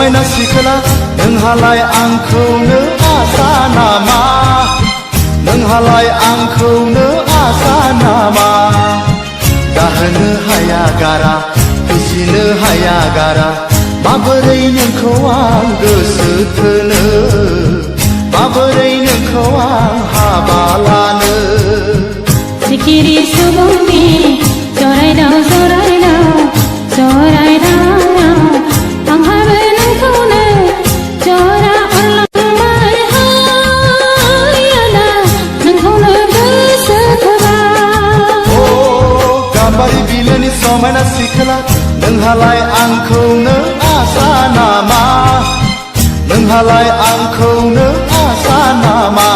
समायना सिखोला नोंहालाय आंखौनो आसा नामा नोंहालाय आंखौनो आसा नामा दाहोनो हाया गारा फिसिनो हाया गारा माबोरै नोंखौ आं गोसो थोनो माबोरै नोंखौ आं हाबा लानो सिखिरि सुबुंनि जरायदाव जरायदाव जरायदाव आंहाबो नोंखौनो जरा अरलांबाय आदा नोंखौनो गोसो थोबाय गाम्बारि बिलोनि समायना सिखोला नोंहालाय आंखौनो आसा नामा नोंहालाय आंखौनो आसा नामा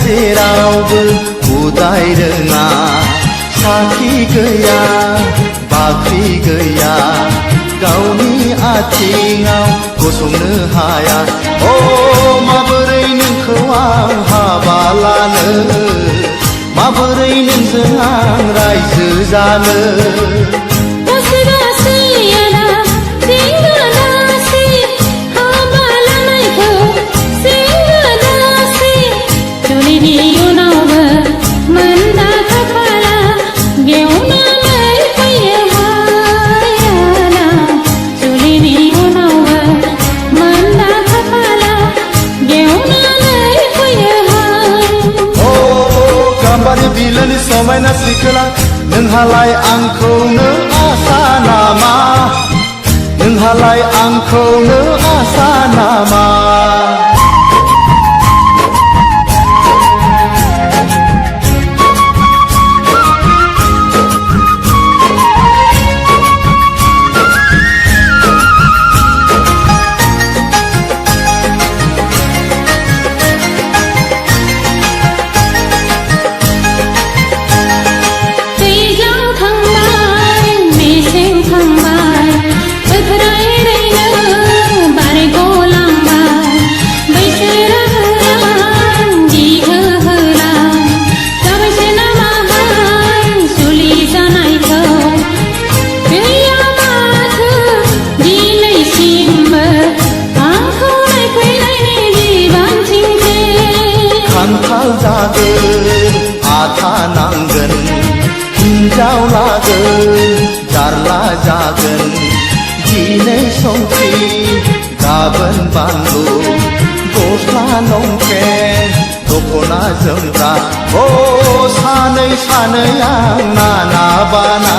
जेरावबो उदाय रोङा साखि गैया बाख्रि गैया गावनि आथिङाव गसंनो हाया माबोरै नोंखौ आं हाबा लानो माबोरै नोंजों आं रायजो जानो बिलोनि समायना सिखोला नोंहालाय आंखौनो आसा नामा नोंहालाय आंखौनो आसा नामा आथा नांगोन हिन्जाव लागोन जारला जागोन दिनै संख्रि गाबोन बानलु गस्ला लंपेन्ट दखना जोमग्रा सानै सानै आं नाना बाना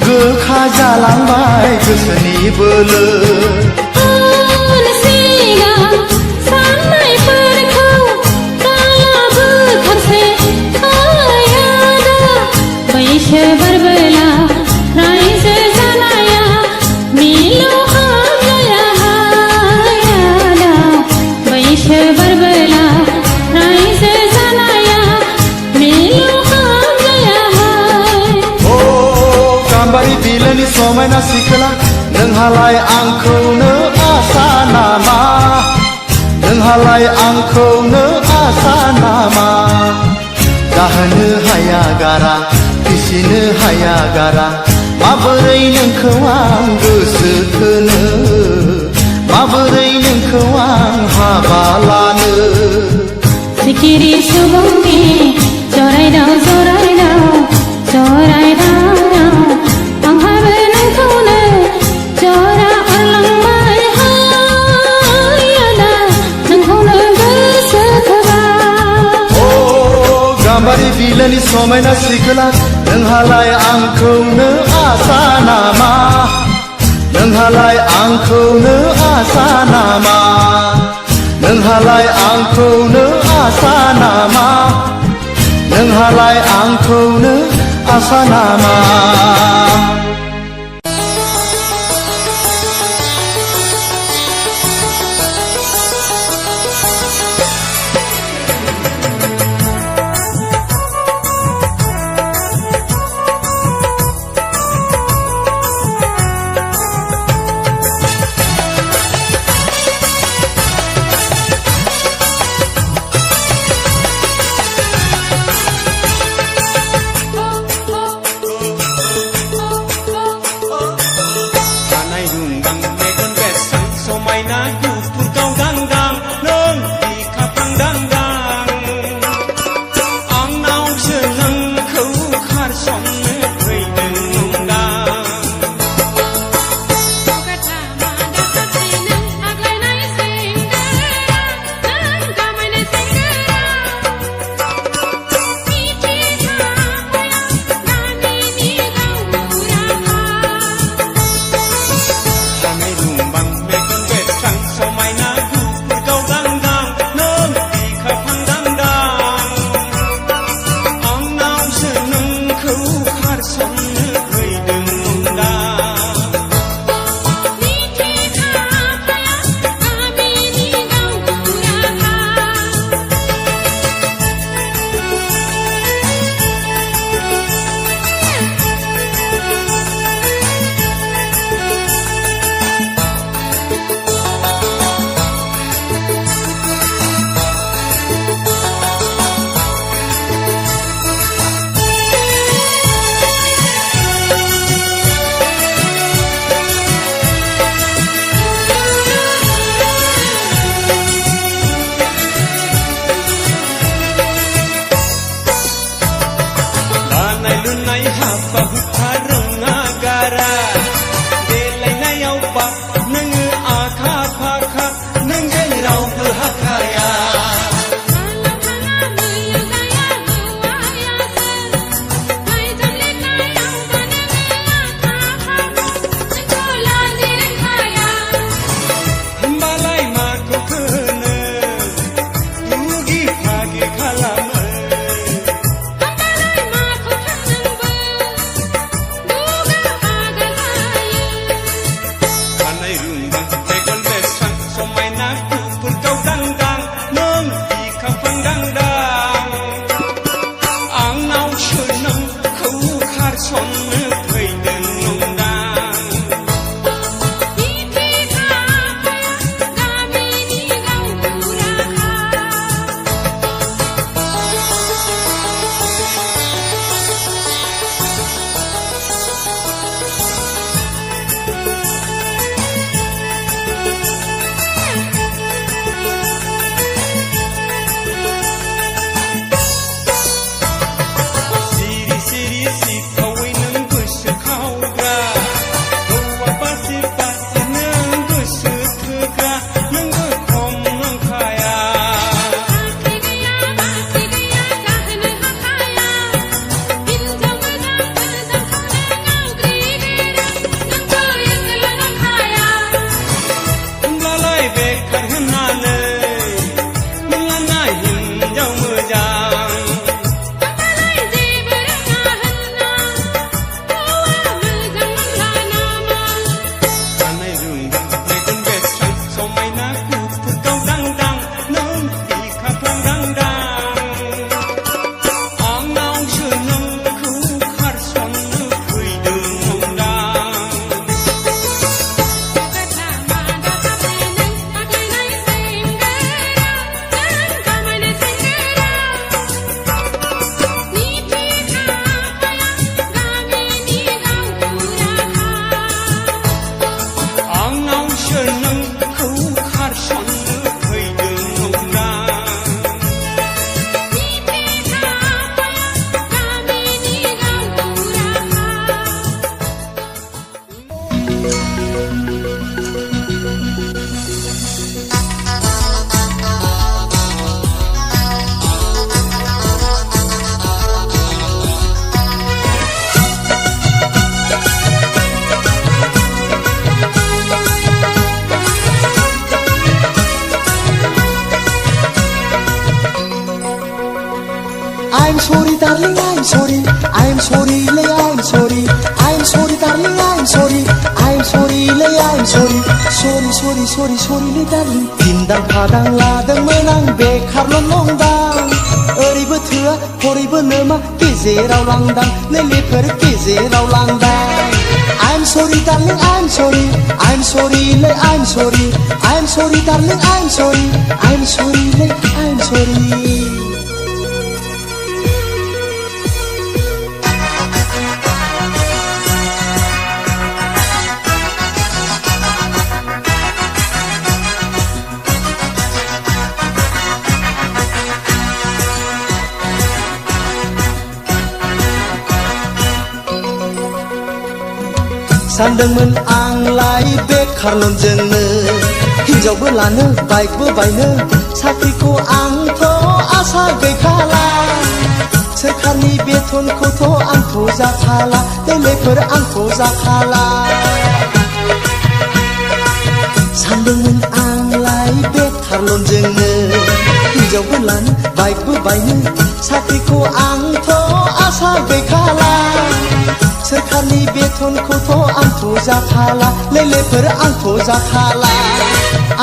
गोखा जालांबाय गोसोनि बोलो बिलोनि समायना सिखोला नोंहालाय आंखौनो आसा नामा नोंहालाय आंखौनो आसा नामा दाहोनो हाया गारा फिसिनो हाया गारा माबोरै नोंखौ आं गोसो थोनो माबोरै नोंखौ आं हाबा लानो सिखिरि सुबुंनि जरायदाव जरायदाव जरायदाव नोंहालाय आंखौनो आसा नामा नोंहालाय आंखौनो आसा नामा नोंहालाय आंखौनो आसा नामा नोंहालाय आंखौनो आसा नामा sorry darling I'm sorry I'm sorry lay I'm sorry I'm sorry darling I'm sorry I'm sorry lay I'm sorry sorry sorry sorry sorry lay darling Pindang padang लादोंमोन आं बेखारल' नंदां ओरैबो थोआ हरैबो नोमा गेजेराव लांदां नैलेफोर गेजेराव लांदां I'm sorry darling I'm sorry I'm sorry lay I'm sorry I'm sorry darling I'm sorry I'm sorry lay I'm sorry सानदोंमोन आंलाय बेखारल'जोंनो हिनजावबो लानो बाइकबो बायनो साख्रिखौ आंथ' आसा गैखाला सोरखारनि बेथनखौथ' आंथ' जाखाला देलेफोर आंथ' जाखाला सानदोंमोन आंलाय बेखारल'जोंनो हिनजावबो लानो बाइकबो बायनो साख्रिखौ आंथ' आसा गैखाला सोरखारनि बेथनखौथ' आंथ' जाखाला लेलेफोर आंथ' जाखाला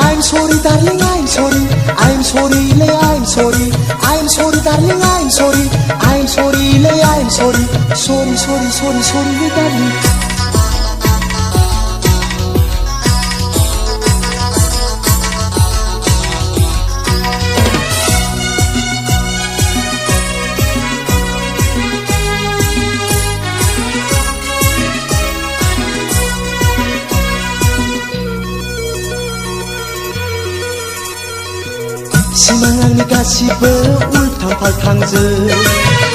I'm sorry darling I'm sorry I'm sorry lay I'm sorry I'm sorry darling I'm sorry I'm sorry lay I'm sorry sorry sorry sorry sorry lay darling सिमां आंनि गासिबो उल्थां फाल्थांजों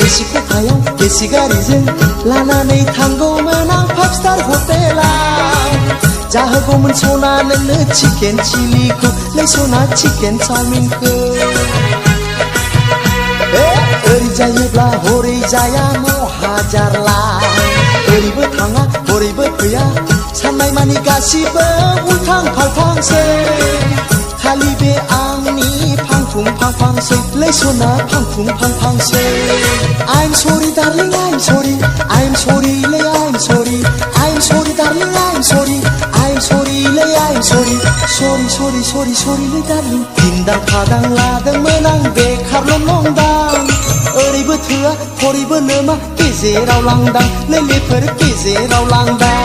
एसि खथायाव एसि गारिजों लानानै थांगौमोन आं 5 स्टार हटेलाव जाहोगौमोन सना नोंनो चिकेन चिलिखौ नै सना चिकेन चाउमिनखौ ओरै जायोब्ला हरै जाया महाजारला ओरैबो थाङा हरैबो फैया साननाय मानि गासिबो उल्थां फाल्थांसै खालि बे आंनि फांफुं फांफांसै लै सना फांफुं फांफांसै I'm sorry darling I'm sorry I'm sorry lay I'm sorry I'm sorry darling I'm sorry I'm sorry lay I'm sorry sorry sorry sorry sorry lay darling Pindang padang लादोंमोन आं बेखारल' नंदां ओरैबो थोआ हरैबो नोमा गेजेराव लांदां नैलेफोर गेजेराव लांदां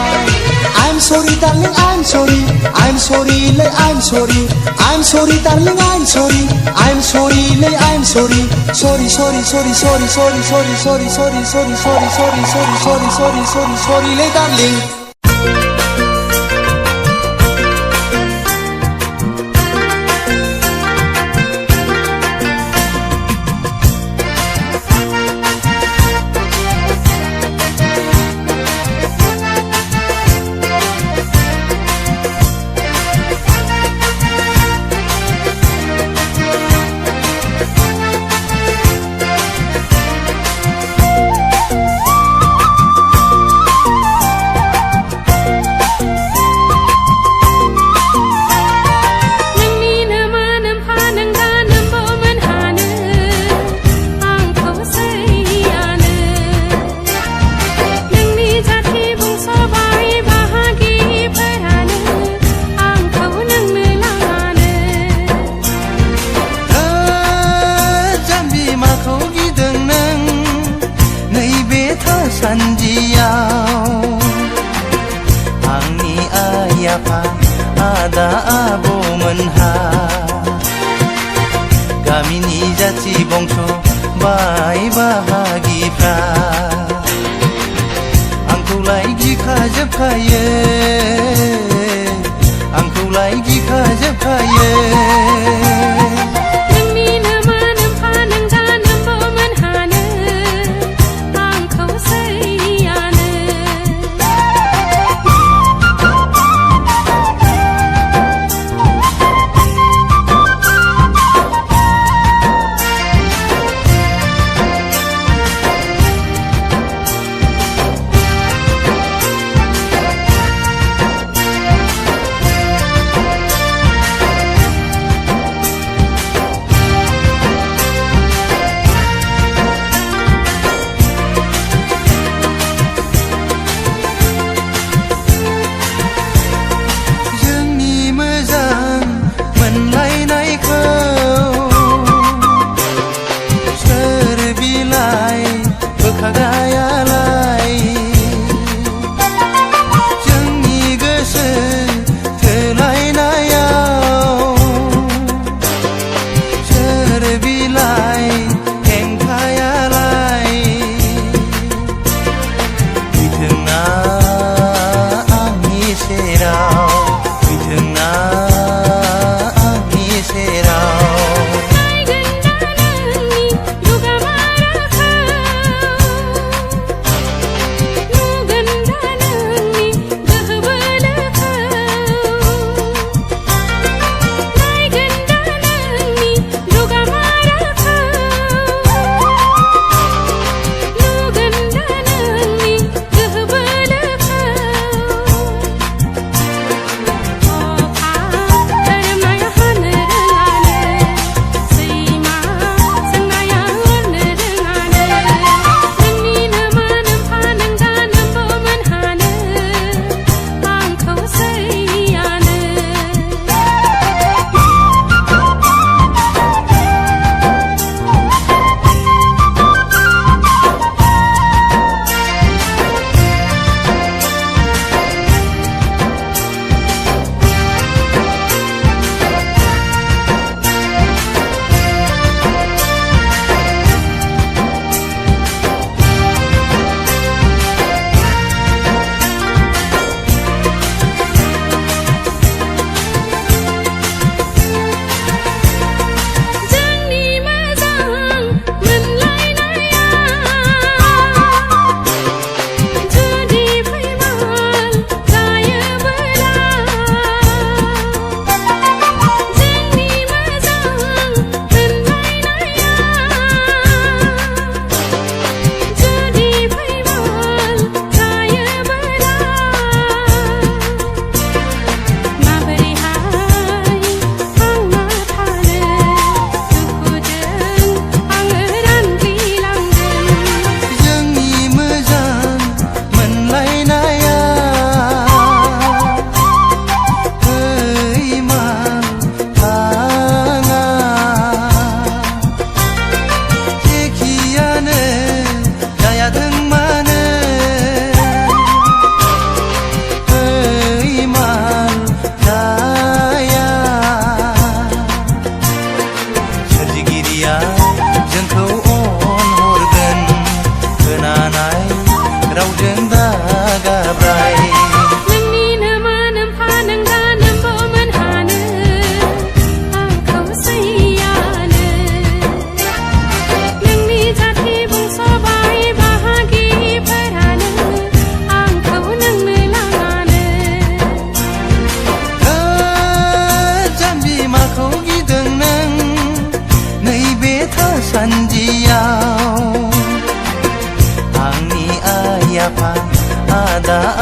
I'm sorry darling I'm sorry I'm sorry lay I'm sorry I'm sorry darling I'm sorry I'm sorry lay I'm sorry sorry sorry sorry sorry sorry sorry sorry sorry sorry sorry sorry sorry sorry sorry sorry sorry lay darling सानजियाव आंनि आइ आफा आदा आब'मोनहा गामिनि जाथि बंस बाय बाहागिफ्रा आंखौलाय गिखाजोबखायो आंखौलाय गिखाजोबखायो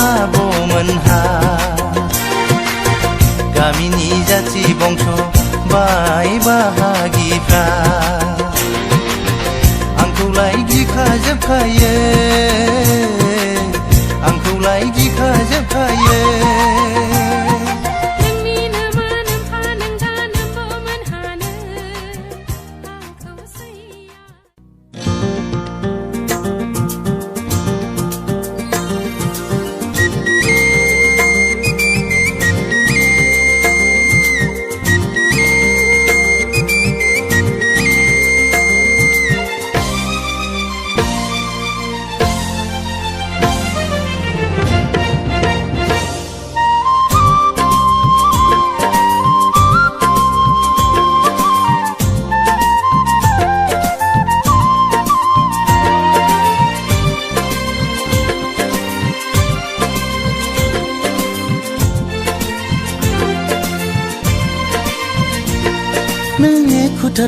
आब'मोनहा गामिनि जाथि बंस' बाय बाहागिफ्रा आंखौलाय गिखाजोबखायो आंखौलाय गिखाजोबखायो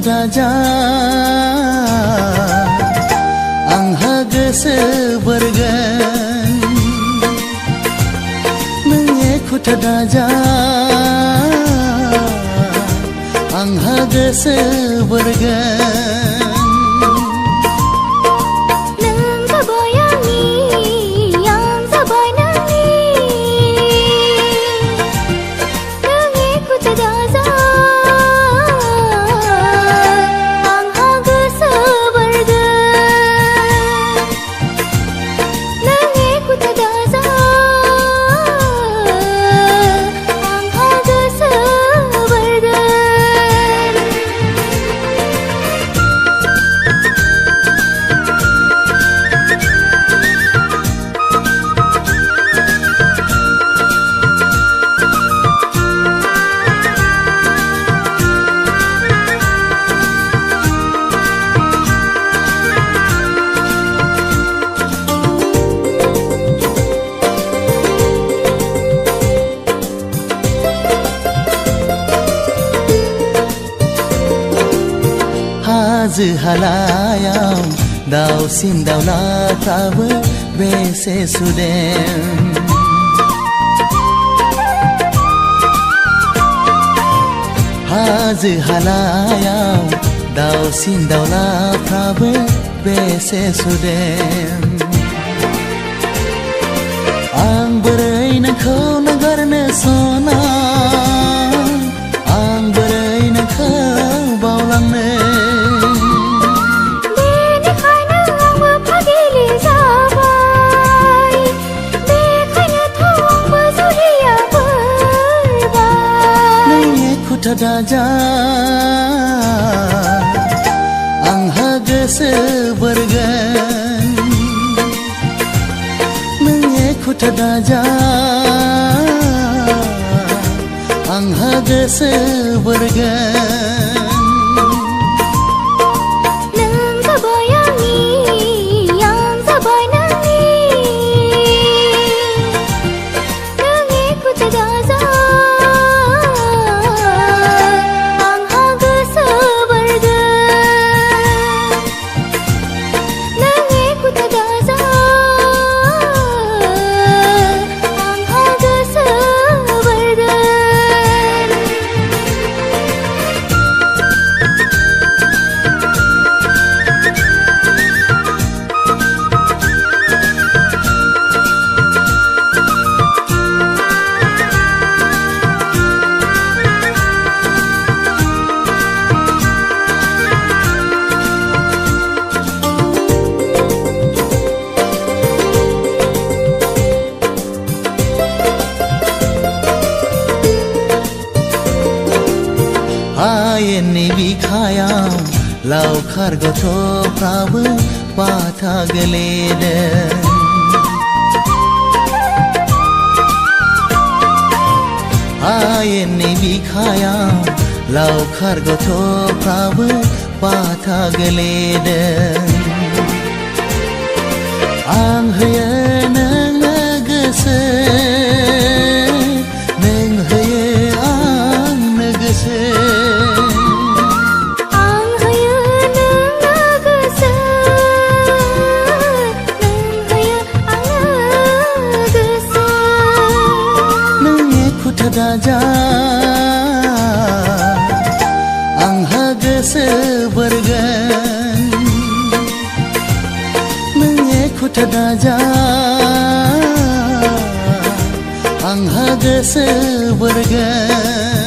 दाजा आंहा गोसो बोरगोन नों एखुथा दाजा आंहा गोसो बोरगोन हाजो हालायाव दाउसिन दाउलाफ्राबो बेसे सुदेम हाजो हालायाव दाउसिन दाउलाफ्राबो बेसे सुदेम आं बोरै नोंखौ नागारनो सना आं बोरै नोंखौ बावलांनो दाजा आंहा गोसो बोरगोन नों एखुथा दाजा आंहा गोसो बोरगोन आयेननि बिखायाव लावखार गथ'फ्राबो बाथा गेलेदों आयेननि बिखायाव लावखार गथ'फ्राबो बाथा गेलेदों आं होयो नोंनो गोसो नों होयो आंनो गोसो गोसो एखुथा दाजा आंहा गोसो बोरगोन नों एखुथा दाजा आंहा गोसो बोरगोन